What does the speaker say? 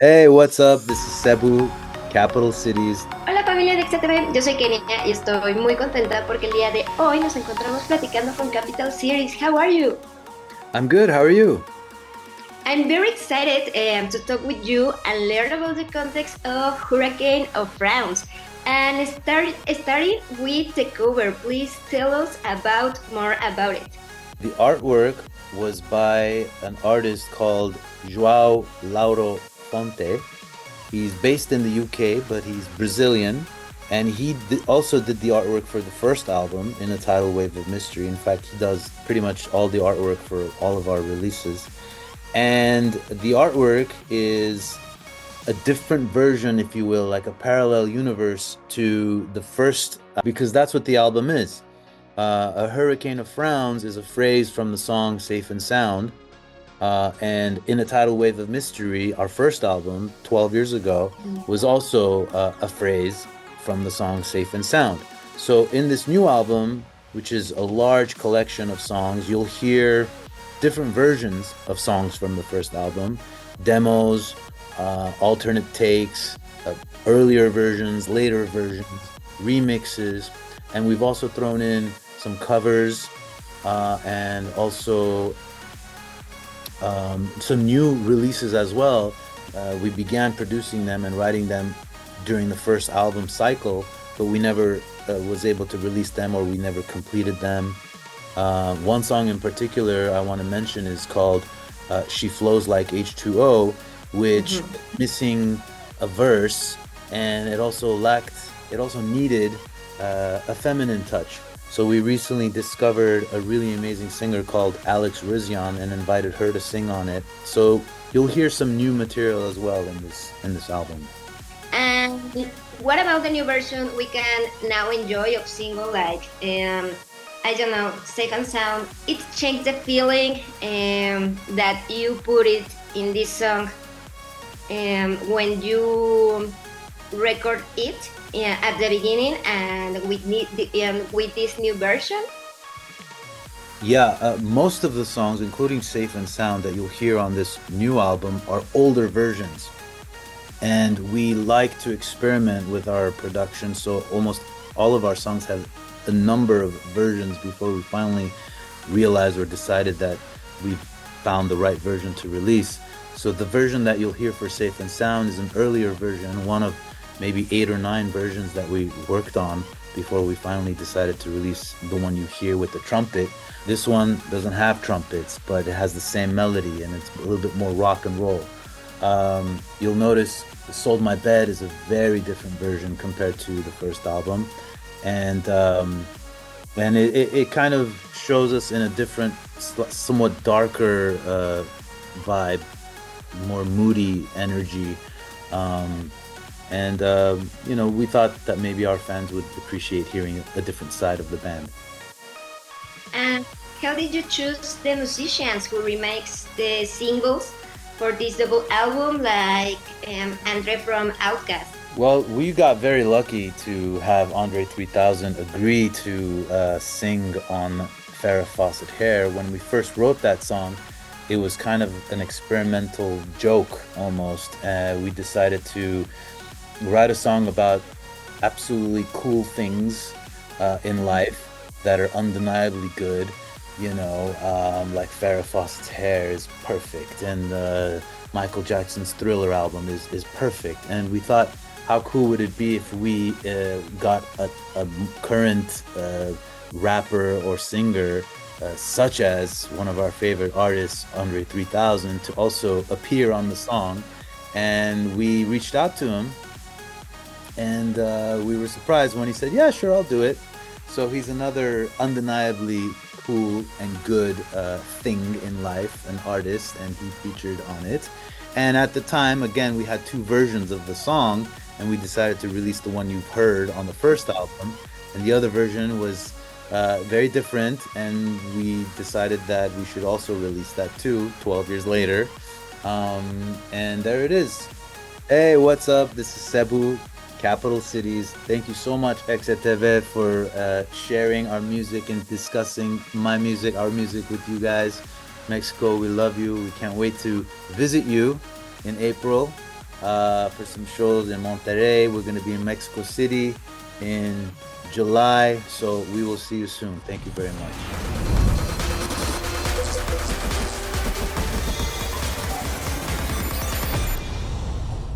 Hey, what's up? This is Cebu, Capital Cities. Hola familia de exatv, yo soy Kenia y estoy muy contenta porque el día de hoy nos encontramos platicando con Capital Series. How are you? I'm good. How are you? I'm very excited to talk with you and learn about the context of Hurricane of Frowns. And starting with the cover, please tell us about more about it. The artwork was by an artist called João Lauro Fonte. He's based in the UK, but he's Brazilian. And also did the artwork for the first album, In a Tidal Wave of Mystery. In fact, he does pretty much all the artwork for all of our releases. And the artwork is a different version, if you will, like a parallel universe to the first, because that's what the album is. A hurricane of frowns is a phrase from the song Safe and Sound. And In a Tidal Wave of Mystery, our first album, 12 years ago, was also a phrase from the song Safe and Sound. So in this new album, which is a large collection of songs, you'll hear different versions of songs from the first album, demos, alternate takes, earlier versions, later versions, remixes, and we've also thrown in some covers and also some new releases as well. We began producing them and writing them during the first album cycle, but we never was able to release them, or we never completed them. One song in particular I want to mention is called She Flows Like H2O, which missing a verse, and it also needed a feminine touch. So we recently discovered a really amazing singer called Alex Rizyan and invited her to sing on it. So you'll hear some new material as well in this album. And what about the new version we can now enjoy of single like I don't know, second sound? It changed the feeling that you put it in this song when you record it at the beginning and with this new version. Yeah, most of the songs, including Safe and Sound, that you'll hear on this new album are older versions. And we like to experiment with our production, so almost all of our songs have a number of versions before we finally realized or decided that we found the right version to release. So the version that you'll hear for Safe and Sound is an earlier version, one of maybe 8 or 9 versions that we worked on before we finally decided to release the one you hear with the trumpet. This one doesn't have trumpets, but it has the same melody and it's a little bit more rock and roll. You'll notice Sold My Bed is a very different version compared to the first album. And it kind of shows us in a different, somewhat darker vibe, more moody energy. And we thought that maybe our fans would appreciate hearing a different side of the band. And how did you choose the musicians who remakes the singles for this double album, like Andre from Outkast? Well, we got very lucky to have Andre 3000 agree to sing on Farrah Fawcett Hair. When we first wrote that song, it was kind of an experimental joke almost. We decided to write a song about absolutely cool things in life that are undeniably good. Like Farrah Fawcett's Hair is perfect, and Michael Jackson's Thriller album is perfect. And we thought, how cool would it be if we got a current rapper or singer, such as one of our favorite artists, Andre 3000, to also appear on the song? And we reached out to him, and we were surprised when he said, "Yeah, sure, I'll do it." So he's another undeniably cool and good thing in life, an artist, and he featured on it. And at the time, again, we had 2 versions of the song, and we decided to release the one you've heard on the first album. And the other version was very different, and we decided that we should also release that too, 12 years later. And there it is. Hey, what's up? This is Cebu, Capital Cities. Thank you so much, exatv, for sharing our music and discussing my music, our music with you guys. Mexico, we love you. We can't wait to visit you in April. for some shows in Monterrey. We're going to be in Mexico City in July. So we will see you soon. Thank you very much.